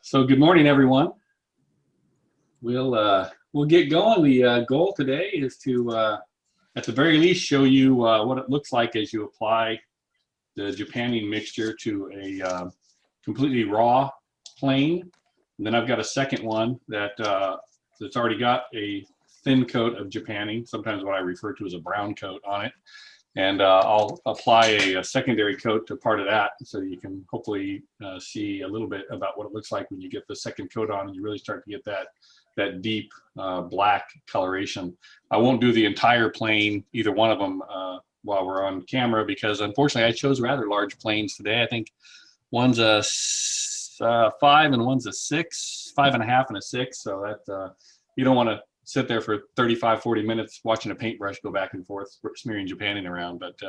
So good morning, everyone. We'll get going. The goal today is to, at the very least, show you what it looks like as you apply the japanning mixture to a completely raw plane. And then I've got a second one that's already got a thin coat of japanning, sometimes what I refer to as a brown coat on it. And I'll apply a secondary coat to part of that so you can hopefully see a little bit about what it looks like when you get the second coat on and you really start to get that deep black coloration. I won't do the entire plane, either one of them, while we're on camera, because unfortunately I chose rather large planes today. I think one's a 5 and one's a 6, 5.5 and a 6. So that you don't want to sit there for 35-40 minutes watching a paintbrush go back and forth smearing japanning around, but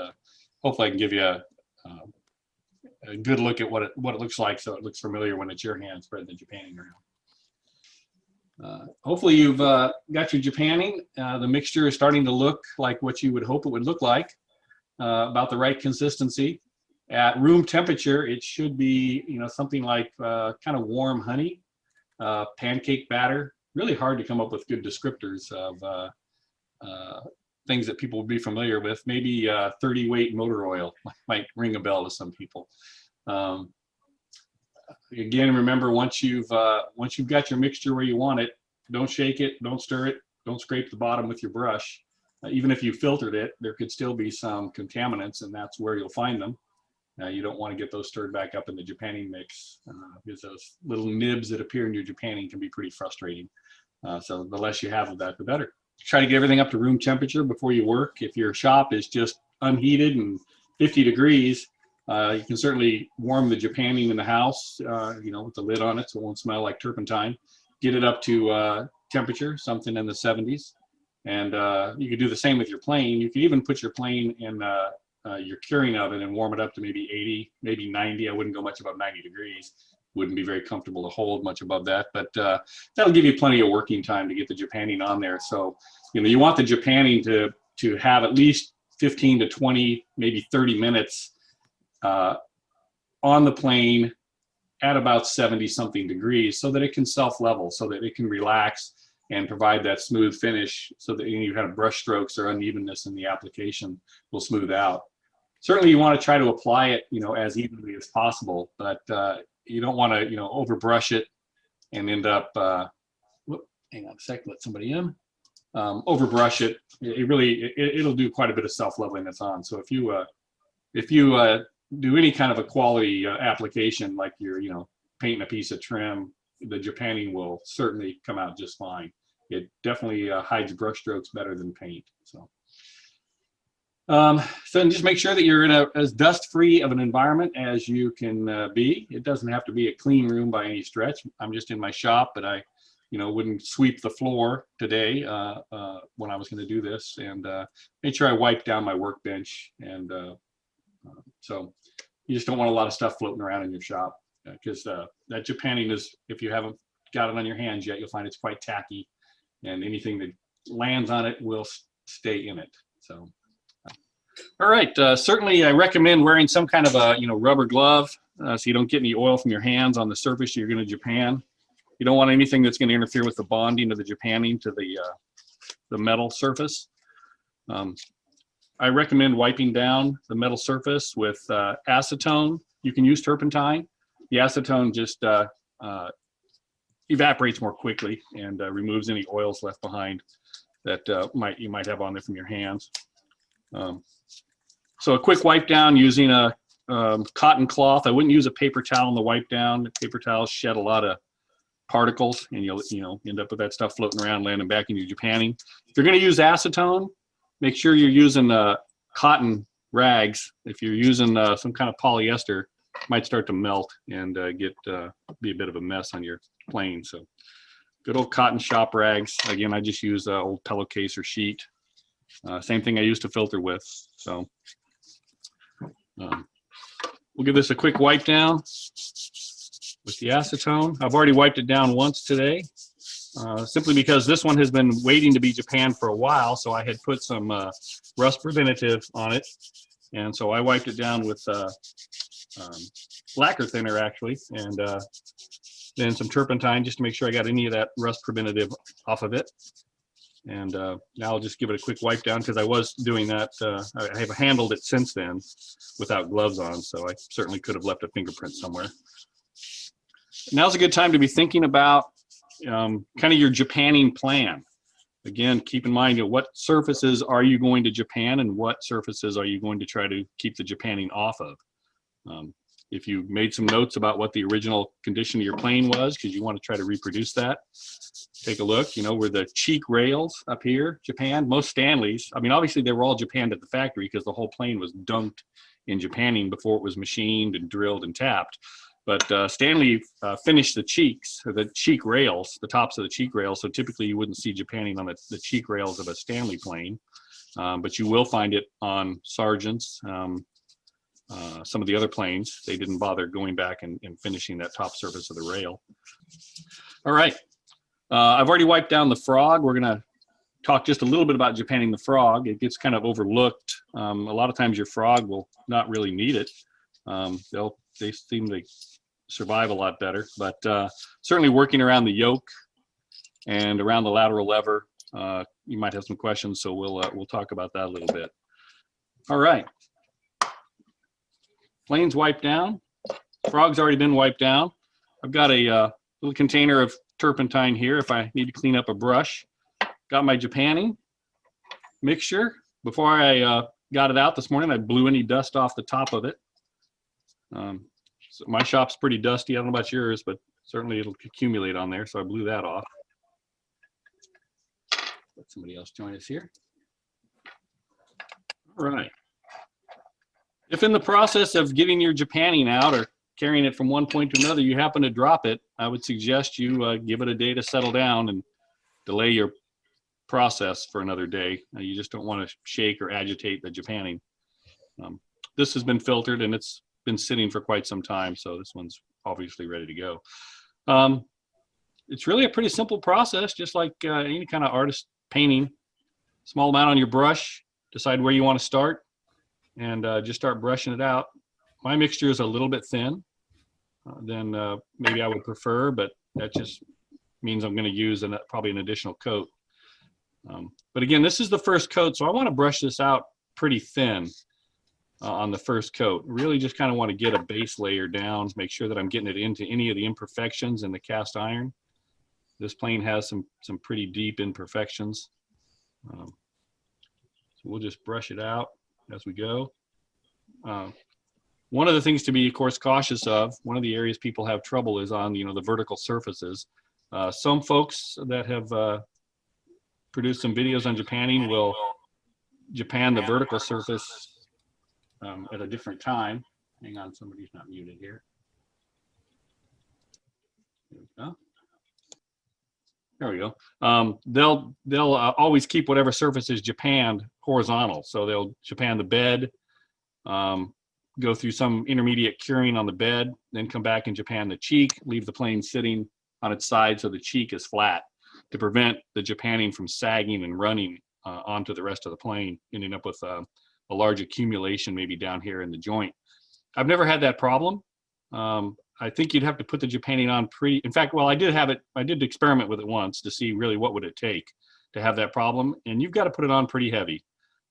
hopefully I can give you a good look at what it looks like, so it looks familiar when it's your hand spreading the japanning around. Hopefully you've got your japanning. The mixture is starting to look like what you would hope it would look like, about the right consistency. At room temperature, it should be, something like kind of warm honey, pancake batter. Really hard to come up with good descriptors of things that people would be familiar with. Maybe 30 weight motor oil might ring a bell to some people. Again, remember, once you've got your mixture where you want it, don't shake it, don't stir it, don't scrape the bottom with your brush. Even if you filtered it, there could still be some contaminants, and that's where you'll find them. You don't want to get those stirred back up in the japanning mix, because those little nibs that appear in your japanning can be pretty frustrating. So the less you have of that, the better. Try to get everything up to room temperature before you work. If your shop is just unheated and 50 degrees, you can certainly warm the japanning in the house, with the lid on it so it won't smell like turpentine. Get it up to temperature, something in the 70s. And you could do the same with your plane. You could even put your plane in your curing oven and warm it up to maybe 80, maybe 90. I wouldn't go much above 90 degrees. Wouldn't be very comfortable to hold much above that, but that'll give you plenty of working time to get the japanning on there. So, you want the japanning to have at least 15 to 20, maybe 30 minutes on the plane at about 70 something degrees, so that it can self-level, so that it can relax and provide that smooth finish, so that any kind of brush strokes or unevenness in the application will smooth out. Certainly you want to try to apply it, as evenly as possible, but you don't want to, overbrush it and end up, hang on a sec, let somebody in. Overbrush it. It'll do quite a bit of self-leveling that's on. So if you do any kind of a quality application, like you're, painting a piece of trim, the japanning will certainly come out just fine. It definitely hides brush strokes better than paint. So just make sure that you're in as dust-free of an environment as you can be. It doesn't have to be a clean room by any stretch. I'm just in my shop, but I, wouldn't sweep the floor today when I was going to do this, and made sure I wiped down my workbench. And so you just don't want a lot of stuff floating around in your shop, because that japanning is, if you haven't got it on your hands yet, you'll find it's quite tacky, and anything that lands on it will stay in it. So. All right, certainly I recommend wearing some kind of a rubber glove, so you don't get any oil from your hands on the surface you're going to japan. You don't want anything that's going to interfere with the bonding of the japanning to the metal surface. I recommend wiping down the metal surface with acetone. You can use turpentine. The acetone just evaporates more quickly and removes any oils left behind that you might have on there from your hands. So a quick wipe down using a cotton cloth. I wouldn't use a paper towel on the wipe down. The paper towels shed a lot of particles, and you'll end up with that stuff floating around, landing back in your japanning. If you're going to use acetone, make sure you're using cotton rags. If you're using some kind of polyester, it might start to melt and be a bit of a mess on your plane. So good old cotton shop rags. Again, I just use old pillowcase or sheet. Same thing I used to filter with. So we'll give this a quick wipe down with the acetone. I've already wiped it down once today, simply because this one has been waiting to be japanned for a while. So I had put some rust preventative on it, and so I wiped it down with lacquer thinner actually, and then some turpentine just to make sure I got any of that rust preventative off of it. And now I'll just give it a quick wipe down because I was doing that. I have handled it since then without gloves on, so I certainly could have left a fingerprint somewhere. Now's a good time to be thinking about kind of your japanning plan. Again, keep in mind, what surfaces are you going to japan and what surfaces are you going to try to keep the japanning off of. If you made some notes about what the original condition of your plane was, because you want to try to reproduce that, take a look. Where the cheek rails up here, Japan, most Stanleys, I mean, obviously they were all japanned at the factory because the whole plane was dunked in japanning before it was machined and drilled and tapped. But Stanley finished the cheeks, or the cheek rails, the tops of the cheek rails. So typically you wouldn't see japanning on the cheek rails of a Stanley plane, but you will find it on Sargent's. Some of the other planes, they didn't bother going back and finishing that top surface of the rail. All right, I've already wiped down the frog. We're gonna talk just a little bit about japanning the frog. It gets kind of overlooked. A lot of times your frog will not really need it. They seem to survive a lot better, but certainly working around the yoke and around the lateral lever, you might have some questions, so we'll talk about that a little bit. All right. Plane's wiped down. Frog's already been wiped down. I've got a little container of turpentine here if I need to clean up a brush. Got my japanning mixture. Before I got it out this morning, I blew any dust off the top of it. So my shop's pretty dusty. I don't know about yours, but certainly it'll accumulate on there, so I blew that off. Let somebody else join us here. All right. If in the process of getting your japanning out or carrying it from one point to another, you happen to drop it, I would suggest you give it a day to settle down and delay your process for another day. You just don't want to shake or agitate the japanning. This has been filtered and it's been sitting for quite some time, so this one's obviously ready to go. It's really a pretty simple process, just like any kind of artist painting. Small amount on your brush, decide where you want to start, and just start brushing it out. My mixture is a little bit thin than maybe I would prefer, but that just means I'm going to use probably an additional coat. But again, this is the first coat, so I want to brush this out pretty thin on the first coat. Really just kind of want to get a base layer down, make sure that I'm getting it into any of the imperfections in the cast iron. This plane has some pretty deep imperfections. So we'll just brush it out as we go. One of the things to be, of course, cautious of, one of the areas people have trouble is on, the vertical surfaces. Some folks that have produced some videos on japanning will japan the vertical surface at a different time. Hang on, somebody's not muted here. There we go. There we go. They'll always keep whatever surface is japanned horizontal. So they'll japan the bed, go through some intermediate curing on the bed, then come back and japan the cheek, leave the plane sitting on its side so the cheek is flat to prevent the japanning from sagging and running onto the rest of the plane, ending up with a large accumulation maybe down here in the joint. I've never had that problem. I think you'd have to put the japanning on pretty, in fact, well, I did experiment with it once to see really what would it take to have that problem. And you've got to put it on pretty heavy.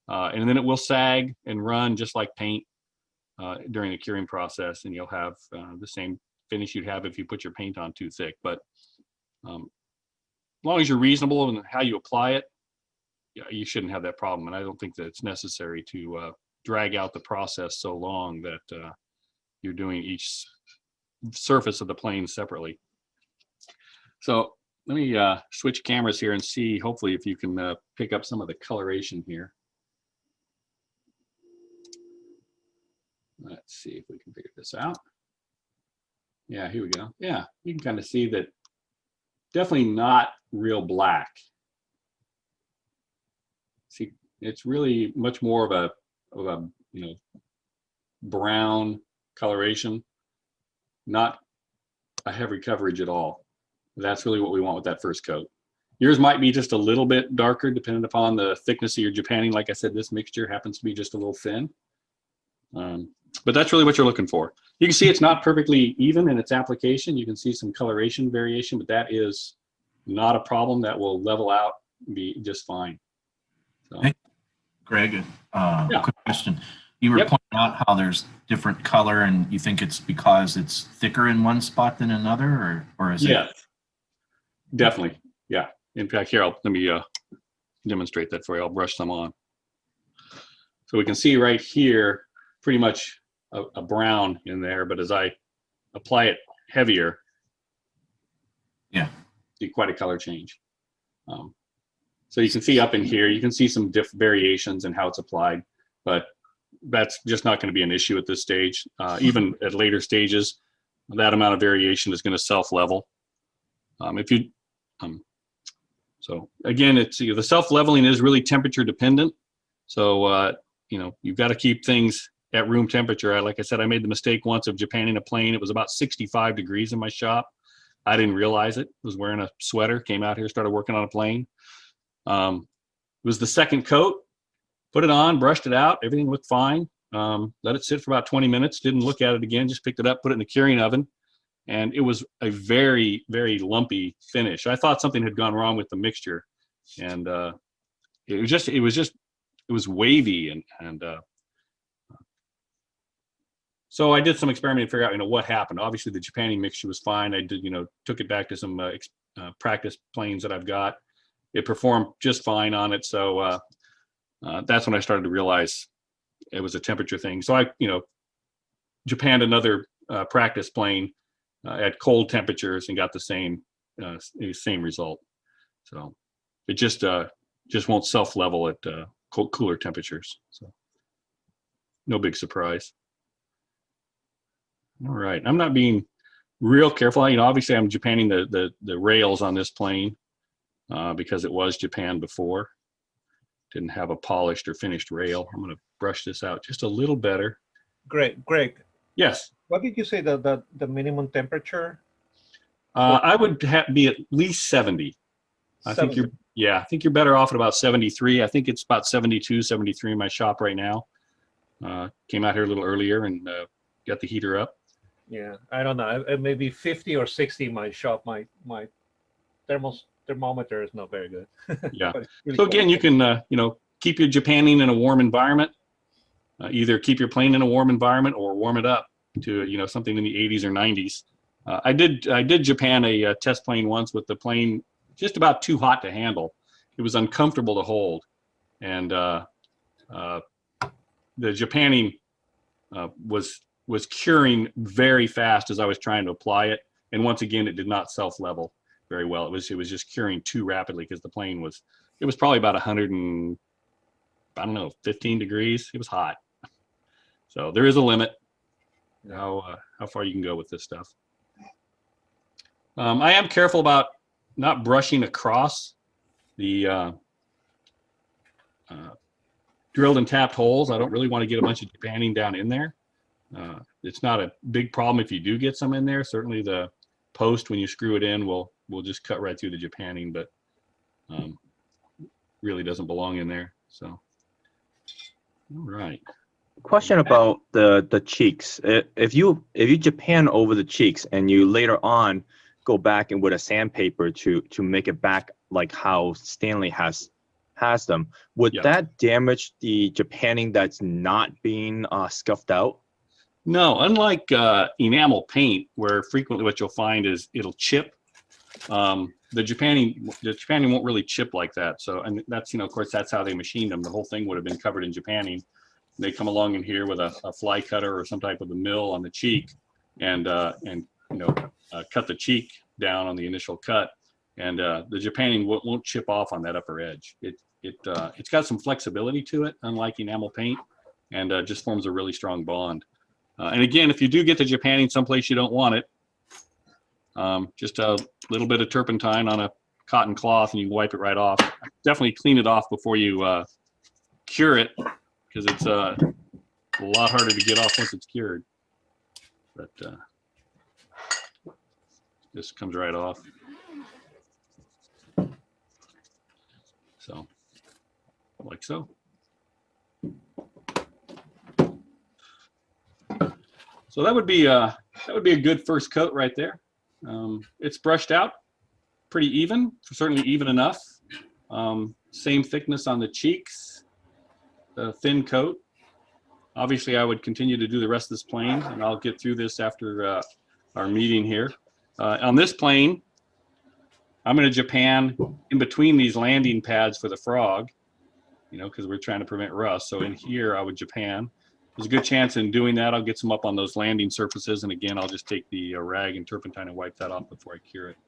And then it will sag and run just like paint during the curing process. And you'll have the same finish you'd have if you put your paint on too thick. But as long as you're reasonable in how you apply it, yeah, you shouldn't have that problem. And I don't think that it's necessary to drag out the process so long that you're doing each surface of the plane separately. So let me switch cameras here and see, hopefully, if you can pick up some of the coloration here. Let's see if we can figure this out. Yeah, here we go. Yeah, you can kind of see that definitely not real black. See, it's really much more of a brown coloration, not a heavy coverage at all. That's really what we want with that first coat. Yours might be just a little bit darker depending upon the thickness of your japanning. Like I said, this mixture happens to be just a little thin. But that's really what you're looking for. You can see it's not perfectly even in its application. You can see some coloration variation, but that is not a problem. That will level out and be just fine. So, hey, Greg, yeah. quick question. You were Yep. pointing out how there's different color, and you think it's because it's thicker in one spot than another, or is Yes, definitely. Yeah. In fact, here, let me demonstrate that for you. I'll brush some on. So we can see right here, pretty much a brown in there, but as I apply it heavier, Yeah. see quite a color change. So you can see up in here, you can see some variations in how it's applied, but that's just not going to be an issue at this stage. Even at later stages, that amount of variation is going to self-level. So again, it's the self-leveling is really temperature dependent. So you've got to keep things at room temperature. Like I said, I made the mistake once of japanning a plane. It was about 65 degrees in my shop. I didn't realize it. I was wearing a sweater, came out here, started working on a plane. It was the second coat, put it on, brushed it out. Everything looked fine. Let it sit for about 20 minutes. Didn't look at it again, just picked it up, put it in the curing oven. And it was a very, very lumpy finish. I thought something had gone wrong with the mixture. And it was wavy. And so I did some experimenting to figure out, what happened. Obviously the japanning mixture was fine. I did, took it back to some practice planes that I've got. It performed just fine on it. So that's when I started to realize it was a temperature thing. So I, japanned another practice plane at cold temperatures and got the same result. So it just won't self-level at cooler temperatures. So no big surprise. All right, I'm not being real careful. Obviously I'm japanning the rails on this plane because it was japanned before. Didn't have a polished or finished rail. I'm going to brush this out just a little better. Greg. Yes. What did you say the minimum temperature? I would be at least 70. I think you're better off at about 73. I think it's about 72, 73 in my shop right now. Came out here a little earlier and got the heater up. Yeah, I don't know. Maybe 50 or 60 in my shop. My thermometer is not very good. Yeah. Really So again, you can keep your japanning in a warm environment. Either keep your plane in a warm environment or warm it up to something in the 80s or 90s. I did Japan a test plane once with the plane just about too hot to handle. It was uncomfortable to hold, and the japanning was curing very fast as I was trying to apply it. And once again, it did not self-level very well. It was just curing too rapidly because the plane was probably about 100 and 15 degrees. It was hot. So there is a limit how far you can go with this stuff. I am careful about not brushing across the drilled and tapped holes. I don't really want to get a bunch of japanning down in there. It's not a big problem if you do get some in there. Certainly the post, when you screw it in, will just cut right through the japanning, but really doesn't belong in there. So, all right. Question about the cheeks. If you japan over the cheeks and you later on go back and with a sandpaper to make it back like how Stanley has them, would that damage the japanning that's not being scuffed out? No, unlike enamel paint, where frequently what you'll find is it'll chip. The japanning won't really chip like that. So, and that's of course that's how they machined them. The whole thing would have been covered in japanning. They come along in here with a fly cutter or some type of a mill on the cheek, and cut the cheek down on the initial cut, and the japanning won't chip off on that upper edge. It's got some flexibility to it, unlike enamel paint, and just forms a really strong bond. And again, if you do get the japanning someplace you don't want it, just a little bit of turpentine on a cotton cloth and you wipe it right off. Definitely clean it off before you cure it, because it's a lot harder to get off once it's cured. But this comes right off. So, like so. So that would be a good first coat right there. It's brushed out pretty even, certainly even enough. Same thickness on the cheeks, a thin coat. Obviously, I would continue to do the rest of this plane, and I'll get through this after our meeting here. On this plane, I'm going to Japan in between these landing pads for the frog, you know, because we're trying to prevent rust. So in here, I would Japan. There's a good chance in doing that, I'll get some up on those landing surfaces. And again, I'll just take the rag and turpentine and wipe that off before I cure it.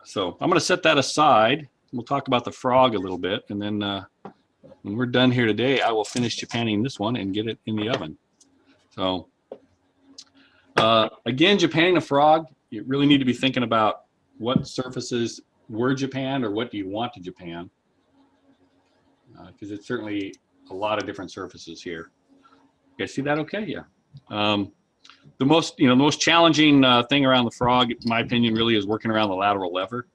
So I'm going to set that aside. We'll talk about the frog a little bit. And then when we're done here today, I will finish Japanning this one and get it in the oven. So again, Japanning a frog, you really need to be thinking about what surfaces were Japanned or what do you want to Japan, because it's certainly a lot of different surfaces here. You guys see that okay? Yeah. The most challenging thing around the frog, in my opinion, really is working around the lateral lever.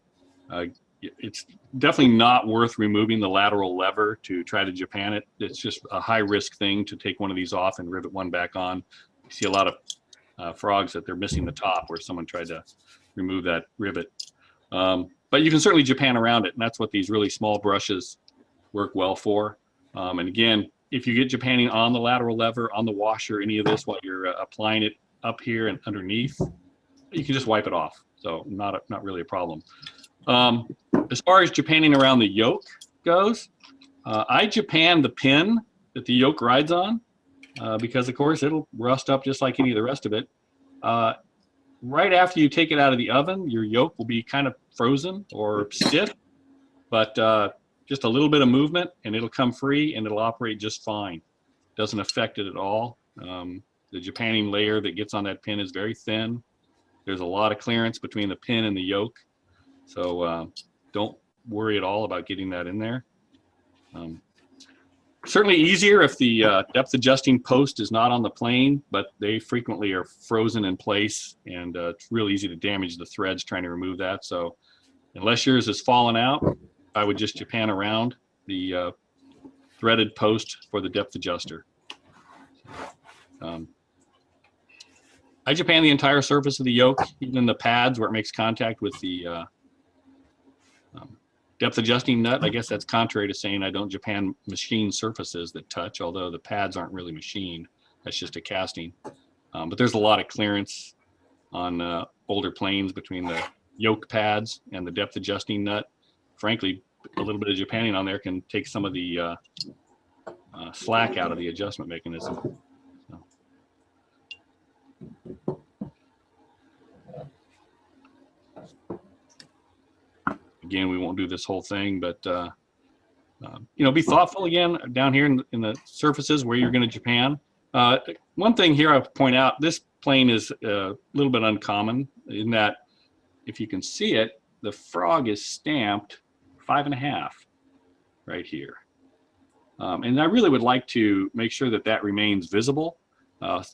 It's definitely not worth removing the lateral lever to try to Japan it. It's just a high risk thing to take one of these off and rivet one back on. You see a lot of frogs that they're missing the top where someone tried to remove that rivet. But you can certainly Japan around it, and that's what these really small brushes work well for. And again, if you get Japanning on the lateral lever, on the washer, any of this while you're applying it up here and underneath, you can just wipe it off. So not really a problem. As far as Japanning around the yoke goes, I Japan the pin that the yoke rides on because, of course, it'll rust up just like any of the rest of it. Right after you take it out of the oven, your yoke will be kind of frozen or stiff, but just a little bit of movement and it'll come free and it'll operate just fine. Doesn't affect it at all. The Japanning layer that gets on that pin is very thin. There's a lot of clearance between the pin and the yoke. So don't worry at all about getting that in there. Certainly easier if the depth adjusting post is not on the plane, but they frequently are frozen in place and it's real easy to damage the threads trying to remove that. So unless yours has fallen out, I would just Japan around the threaded post for the depth adjuster. I Japan the entire surface of the yoke, even the pads where it makes contact with the depth adjusting nut. I guess that's contrary to saying I don't Japan machine surfaces that touch, although the pads aren't really machined. That's just a casting. But there's a lot of clearance on older planes between the yoke pads and the depth adjusting nut. Frankly, a little bit of Japanning on there can take some of the slack out of the adjustment mechanism. Again, we won't do this whole thing, but be thoughtful again down here in the surfaces where you're going to Japan. One thing here I'll point out, this plane is a little bit uncommon in that if you can see it, the frog is stamped 5.5 right here. And I really would like to make sure that that remains visible.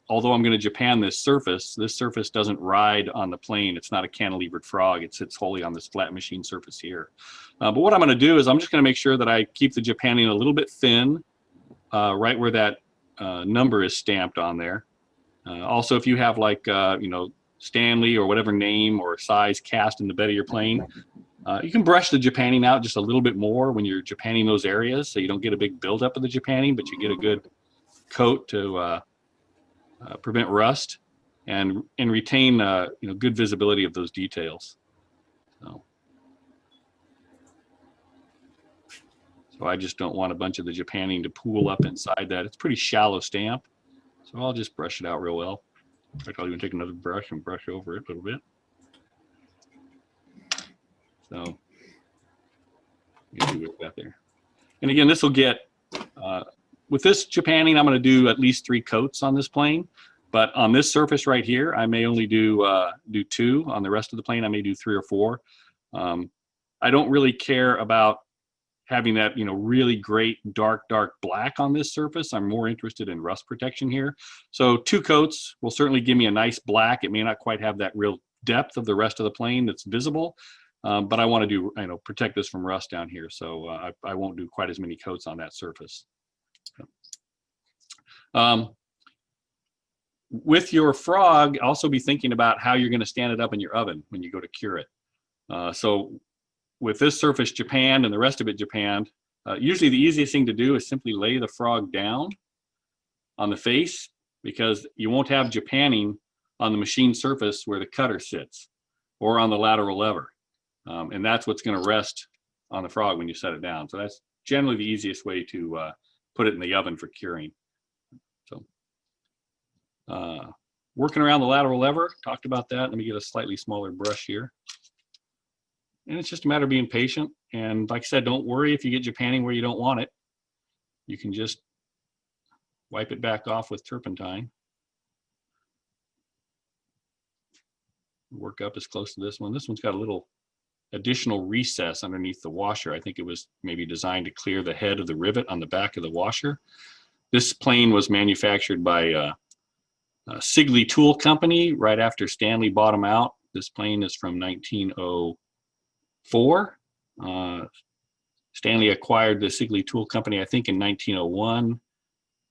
Although I'm going to Japan this surface doesn't ride on the plane. It's not a cantilevered frog. It sits wholly on this flat machine surface here. But what I'm going to do is I'm just going to make sure that I keep the Japanning a little bit thin, right where that number is stamped on there. Also, if you have like, Stanley or whatever name or size cast in the bed of your plane, you can brush the Japanning out just a little bit more when you're Japanning those areas so you don't get a big buildup of the Japanning, but you get a good coat to prevent rust and retain good visibility of those details. So I just don't want a bunch of the Japanning to pool up inside that. It's pretty shallow stamp, so I'll just brush it out real well. In fact, I'll even take another brush and brush over it a little bit. So you see what's got there. And again, this will get with this Japanning, I'm going to do at least 3 coats on this plane. But on this surface right here, I may only do 2. On the rest of the plane, I may do 3 or 4. I don't really care about having that really great dark black on this surface. I'm more interested in rust protection here. So 2 coats will certainly give me a nice black. It may not quite have that real depth of the rest of the plane that's visible, but I want to do protect this from rust down here. So I won't do quite as many coats on that surface. with your frog, also be thinking about how you're going to stand it up in your oven when you go to cure it. So with this surface japanned and the rest of it japanned, usually the easiest thing to do is simply lay the frog down on the face, because you won't have japanning on the machine surface where the cutter sits or on the lateral lever. And that's what's going to rest on the frog when you set it down. So that's generally the easiest way to put it in the oven for curing. So working around the lateral lever, talked about that. Let me get a slightly smaller brush here. And it's just a matter of being patient. And like I said, don't worry if you get japanning where you don't want it. You can just wipe it back off with turpentine. Work up as close to this one. This one's got a little additional recess underneath the washer. I think it was maybe designed to clear the head of the rivet on the back of the washer. This plane was manufactured by Sigley Tool Company right after Stanley bought them out. This plane is from 1904. Stanley acquired the Sigley Tool Company, I think, in 1901.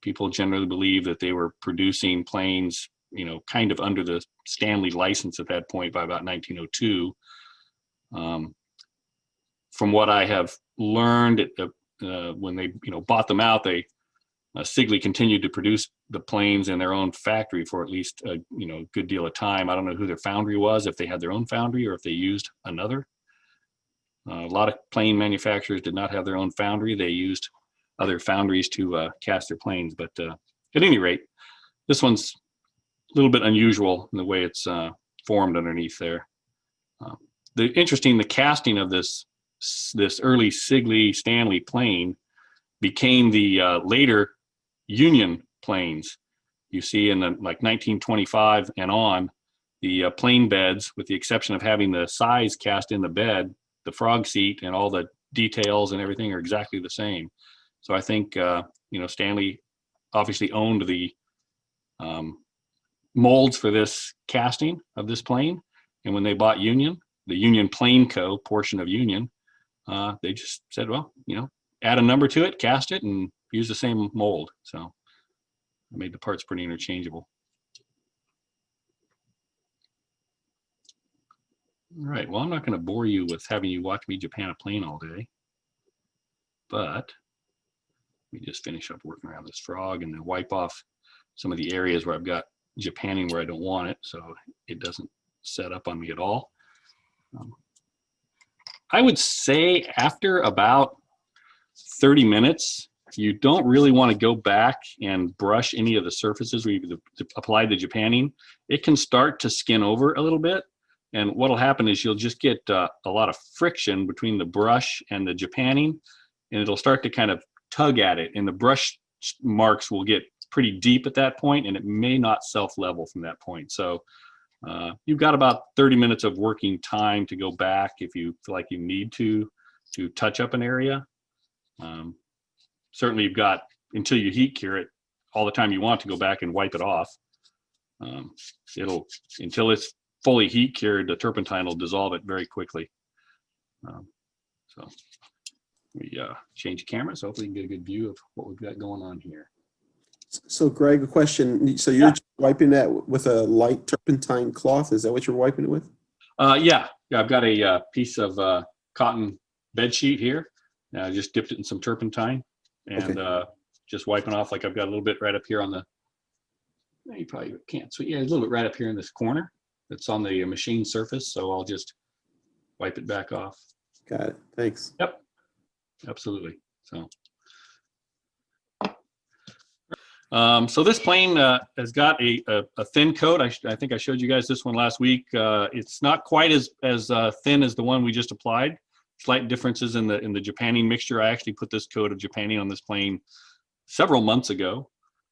People generally believe that they were producing planes, you know, kind of under the Stanley license at that point by about 1902. From what I have learned, when they, you know, bought them out, they Sigley continued to produce the planes in their own factory for at least a, you know, good deal of time. I don't know who their foundry was, if they had their own foundry or if they used another. A lot of plane manufacturers did not have their own foundry. They used other foundries to cast their planes. But at any rate, this one's a little bit unusual in the way it's formed underneath there. The casting of this early Sigley Stanley plane became the later Union planes. You see in the like 1925 and on, the plane beds, with the exception of having the size cast in the bed, the frog seat and all the details and everything are exactly the same. So I think, you know, Stanley obviously owned the molds for this casting of this plane. And when they bought Union, the Union Plane Co. portion of Union, they just said, well, you know, add a number to it, cast it, and use the same mold. So I made the parts pretty interchangeable. All right, well, I'm not going to bore you with having you watch me japan a plane all day, but let me just finish up working around this frog and then wipe off some of the areas where I've got japanning where I don't want it, so it doesn't set up on me at all. I would say after about 30 minutes, you don't really want to go back and brush any of the surfaces where you've applied the japanning. It can start to skin over a little bit. And what'll happen is you'll just get a lot of friction between the brush and the japanning, and it'll start to kind of tug at it. And the brush marks will get pretty deep at that point, and it may not self-level from that point. So you've got about 30 minutes of working time to go back if you feel like you need to touch up an area. Certainly you've got until you heat cure it all the time you want to go back and wipe it off. Until it's fully heat cured, the turpentine will dissolve it very quickly. So we change cameras, so hopefully you can get a good view of what we've got going on here. So Greg, a question. So you're wiping that with a light turpentine cloth? Is that what you're wiping it with? Yeah, I've got a piece of cotton bed sheet here. I just dipped it in some turpentine and just wiping off. Like I've got a little bit right up here on the, you probably can't, so yeah, a little bit right up here in this corner that's on the machine surface. So I'll just wipe it back off. Got it. Thanks. Yep, absolutely. So this plane has got a thin coat. I think I showed you guys this one last week. It's not quite as thin as the one we just applied. Slight differences in the japanning mixture. I actually put this coat of japanning on this plane several months ago,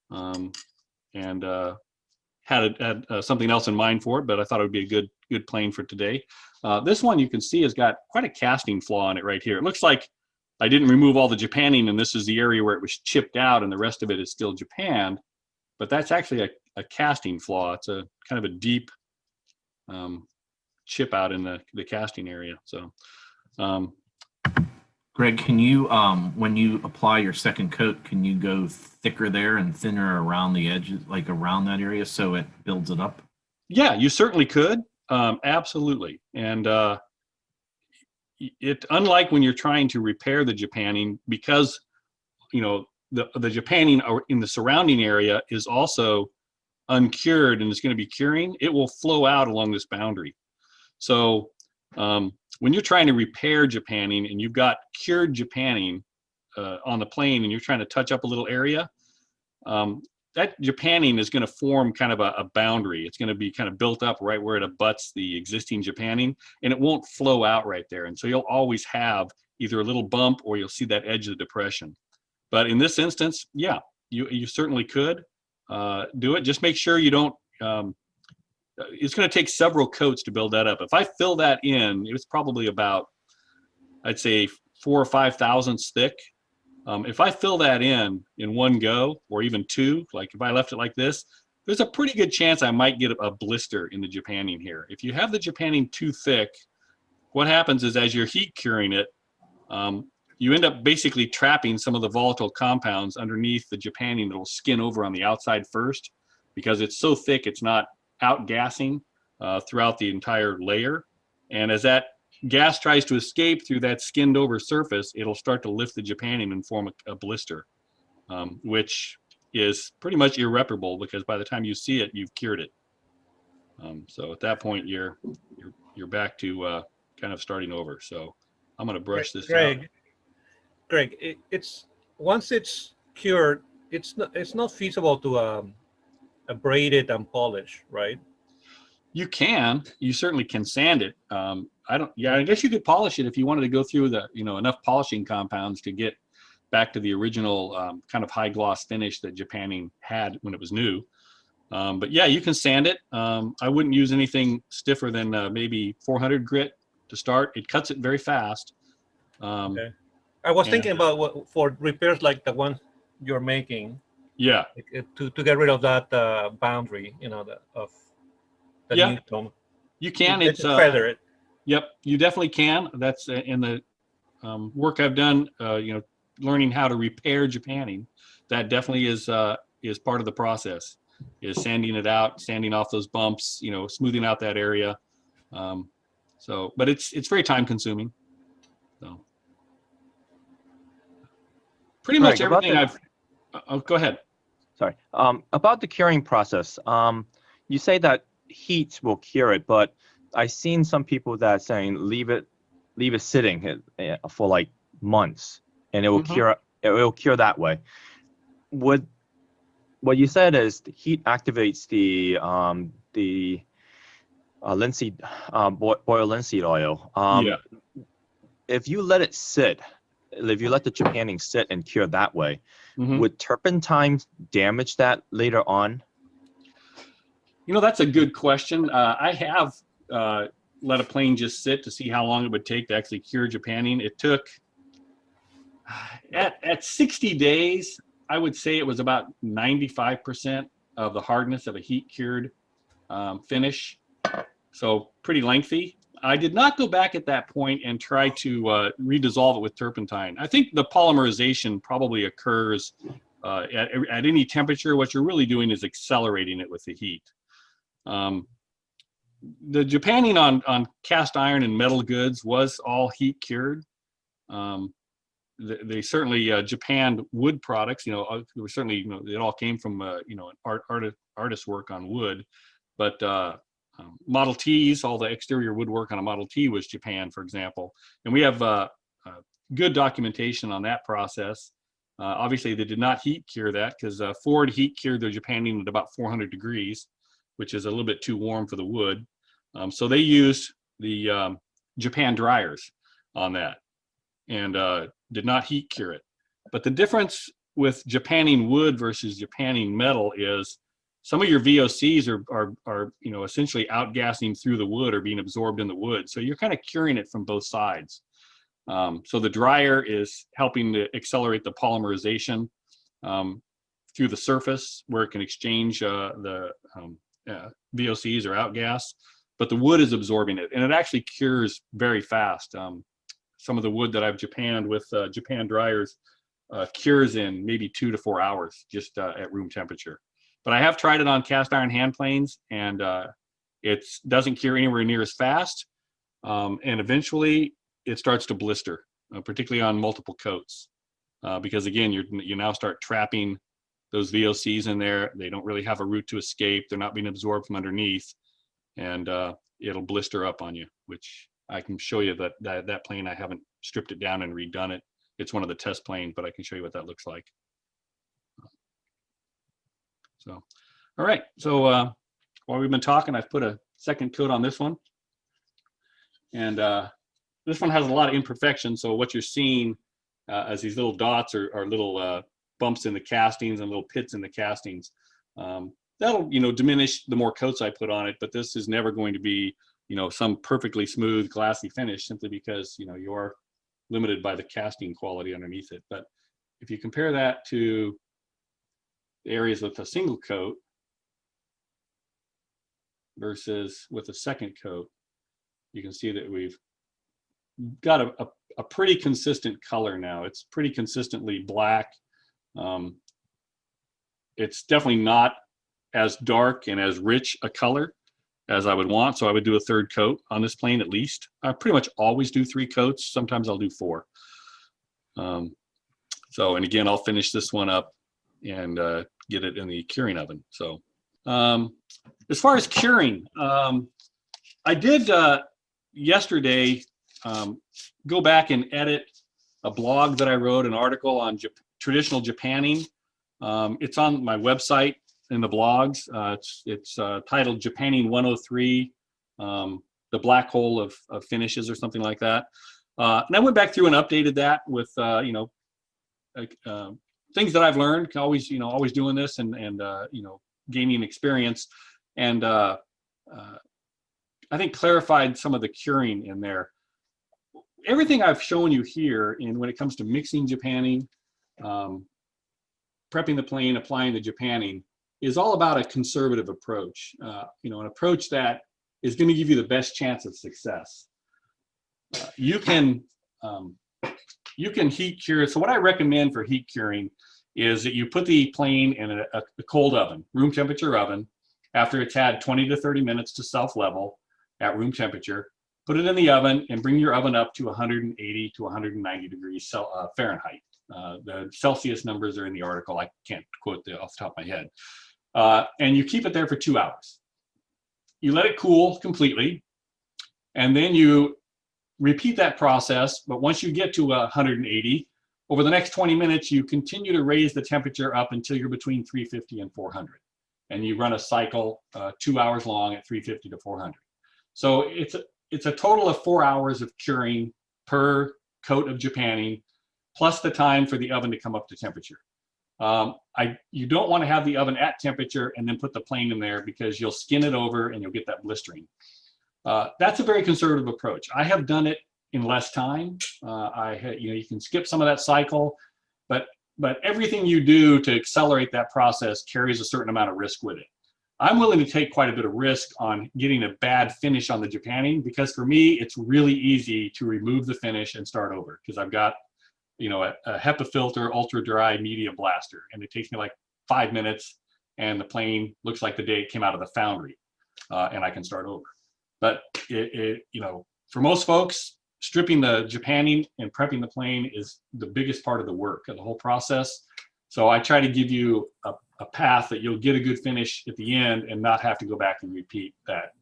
and had something else in mind for it, but I thought it would be a good plane for today. This one you can see has got quite a casting flaw in it right here. It looks like I didn't remove all the japanning, and this is the area where it was chipped out and the rest of it is still japanned, but that's actually a casting flaw. It's a kind of a deep chip out in the casting area. So Greg, can you, when you apply your second coat, can you go thicker there and thinner around the edges, like around that area, so it builds it up? Yeah, you certainly could. Absolutely. And it, unlike when you're trying to repair the Japanning, because the Japanning in the surrounding area is also uncured and is going to be curing, it will flow out along this boundary. So when you're trying to repair Japanning and you've got cured Japanning on the plane and you're trying to touch up a little area, that Japanning is going to form kind of a boundary. It's going to be kind of built up right where it abuts the existing Japanning, and it won't flow out right there. And so you'll always have either a little bump or you'll see that edge of the depression. But in this instance, yeah, you certainly could do it. Just make sure you don't, it's going to take several coats to build that up. If I fill that in, it's probably about, I'd say 4 or 5 thousandths thick. If I fill that in one go, or even two, like if I left it like this, there's a pretty good chance I might get a blister in the Japanning here. If you have the Japanning too thick, what happens is as you're heat curing it, you end up basically trapping some of the volatile compounds underneath the Japanning that will skin over on the outside first, because it's so thick it's not outgassing throughout the entire layer. And as that gas tries to escape through that skinned over surface, it'll start to lift the Japanning and form a blister, which is pretty much irreparable, because by the time you see it, you've cured it. So at that point, you're back to kind of starting over. So I'm going to brush this out. Greg, it's once it's cured, it's not feasible to abrade it and polish, right? You certainly can sand it. I guess you could polish it if you wanted to go through the, enough polishing compounds to get back to the original kind of high gloss finish that Japanning had when it was new. But yeah, you can sand it. I wouldn't use anything stiffer than maybe 400 grit to start. It cuts it very fast. Okay. I was thinking about for repairs like the one you're making. Yeah. To get rid of that boundary, of the new tone. You can. It's feather it. Yep, you definitely can. That's in the work I've done. Learning how to repair Japanning. That definitely is part of the process. Is sanding it out, sanding off those bumps. Smoothing out that area. But it's very time consuming. So pretty much everything go ahead. Sorry. About the curing process. You say that heat will cure it, but I've seen some people that saying leave it sitting for like months, and it will cure. It will cure that way. What you said is the heat activates the linseed boiled linseed oil. Yeah. If you let it sit, if you let the Japanning sit and cure that way, would turpentine damage that later on? That's a good question. I have let a plane just sit to see how long it would take to actually cure Japanning. It took, at 60 days, I would say it was about 95% of the hardness of a heat cured finish. So pretty lengthy. I did not go back at that point and try to redissolve it with turpentine. I think the polymerization probably occurs at any temperature. What you're really doing is accelerating it with the heat. The Japanning on cast iron and metal goods was all heat cured. They certainly japanned wood products. There was certainly it all came from artist work on wood, but Model Ts, all the exterior woodwork on a Model T was Japan, for example, and we have good documentation on that process. Obviously, they did not heat cure that because Ford heat cured their Japanning at about 400 degrees, which is a little bit too warm for the wood. So they used the Japan dryers on that and did not heat cure it. But the difference with Japanning wood versus Japanning metal is some of your VOCs are essentially outgassing through the wood or being absorbed in the wood. So you're kind of curing it from both sides. So the dryer is helping to accelerate the polymerization through the surface where it can exchange the VOCs or outgas, but the wood is absorbing it, and it actually cures very fast. some of the wood that I've japanned with Japan dryers cures in maybe 2 to 4 hours just at room temperature. But I have tried it on cast iron hand planes, and it doesn't cure anywhere near as fast. And eventually it starts to blister, particularly on multiple coats. Because again, you now start trapping those VOCs in there. They don't really have a route to escape. They're not being absorbed from underneath, and it'll blister up on you, which I can show you that plane. I haven't stripped it down and redone it. It's one of the test planes, but I can show you what that looks like. So, all right. So while we've been talking, I've put a second coat on this one. And this one has a lot of imperfections. So what you're seeing as these little dots are little bumps in the castings and little pits in the castings. That'll, diminish the more coats I put on it, but this is never going to be, some perfectly smooth, glassy finish, simply because, you're limited by the casting quality underneath it. But if you compare that to the areas with a single coat versus with a second coat, you can see that we've got a pretty consistent color now. It's pretty consistently black. It's definitely not as dark and as rich a color as I would want. So I would do a third coat on this plane at least. I pretty much always do 3 coats. Sometimes I'll do 4. And again, I'll finish this one up and get it in the curing oven. So as far as curing, I did yesterday go back and edit a blog that I wrote, an article on traditional japanning. It's on my website in the blogs. It's titled Japanning 103, the black hole of finishes or something like that. And I went back through and updated that with things that I've learned. Always doing this and gaining experience, and I think clarified some of the curing in there. Everything I've shown you here, when it comes to mixing japanning, prepping the plane, applying the japanning, is all about a conservative approach. An approach that is going to give you the best chance of success. You can heat cure. So what I recommend for heat curing is that you put the plane in a cold oven, room temperature oven, after it's had 20 to 30 minutes to self-level at room temperature. Put it in the oven and bring your oven up to 180 to 190 degrees Fahrenheit. The Celsius numbers are in the article. I can't quote off the top of my head. And you keep it there for 2 hours. You let it cool completely, and then you repeat that process. But once you get to 180, over the next 20 minutes, you continue to raise the temperature up until you're between 350 and 400. And you run a cycle 2 hours long at 350 to 400. So it's a total of 4 hours of curing per coat of japanning, plus the time for the oven to come up to temperature. You don't want to have the oven at temperature and then put the plane in there, because you'll skin it over and you'll get that blistering. That's a very conservative approach. I have done it in less time. You can skip some of that cycle, but everything you do to accelerate that process carries a certain amount of risk with it. I'm willing to take quite a bit of risk on getting a bad finish on the japanning, because for me, it's really easy to remove the finish and start over, because I've got a HEPA filter ultra dry media blaster, and it takes me like 5 minutes, and the plane looks like the day it came out of the foundry, and I can start over. But for most folks, stripping the japanning and prepping the plane is the biggest part of the work of the whole process. So I try to give you a path that you'll get a good finish at the end and not have to go back and repeat that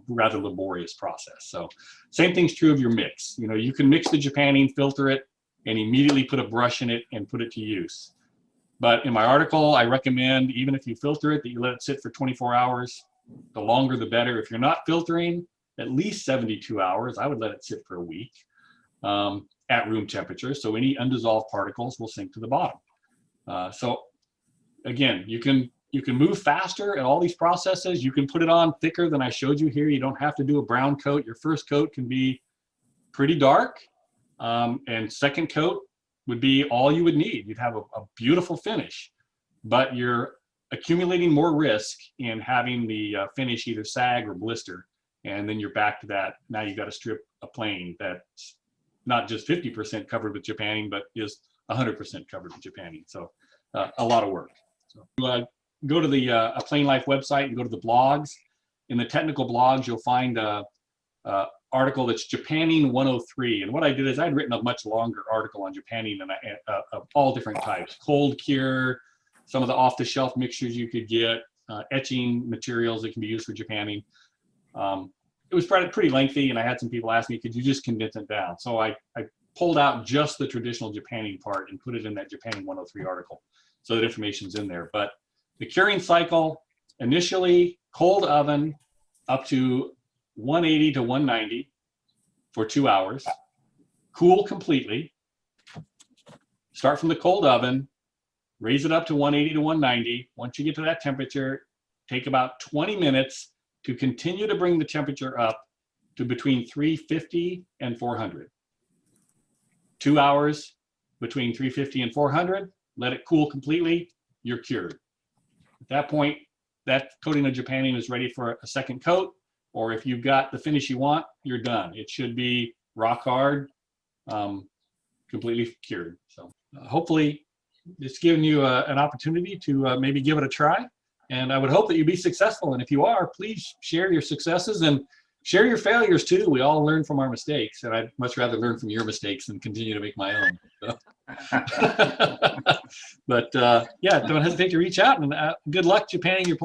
rather laborious process. So same thing's true of your mix. You can mix the japanning, filter it, and immediately put a brush in it and put it to use. But in my article, I recommend, even if you filter it, that you let it sit for 24 hours. The longer, the better. If you're not filtering, at least 72 hours. I would let it sit for a week at room temperature. So any undissolved particles will sink to the bottom. So again, you can move faster in all these processes. You can put it on thicker than I showed you here. You don't have to do a brown coat. Your first coat can be pretty dark, and second coat would be all you would need. You'd have a beautiful finish, but you're accumulating more risk in having the finish either sag or blister. And then you're back to that. Now you've got to strip a plane that's not just 50% covered with jappanning, but is 100% covered with jappanning. So a lot of work. So go to the A Plain Life website and go to the blogs. In the technical blogs, you'll find a article that's Jappanning 103. And what I did is I'd written a much longer article on jappanning of all different types, cold cure, some of the off-the-shelf mixtures you could get, etching materials that can be used for jappanning. It was pretty lengthy, and I had some people ask me, could you just condense it down? So I pulled out just the traditional jappanning part and put it in that Jappanning 103 article. So that information's in there. But the curing cycle, initially cold oven up to 180 to 190 for 2 hours, cool completely, start from the cold oven, raise it up to 180 to 190. Once you get to that temperature, take about 20 minutes to continue to bring the temperature up to between 350 and 400. 2 hours between 350 and 400, let it cool completely, you're cured. At that point, that coating of jappanning is ready for a second coat, or if you've got the finish you want, you're done. It should be rock hard, completely cured. So hopefully it's given you an opportunity to maybe give it a try. And I would hope that you be successful. And if you are, please share your successes and share your failures too. We all learn from our mistakes, and I'd much rather learn from your mistakes than continue to make my own. So. But yeah, don't hesitate to reach out, and good luck jappanning your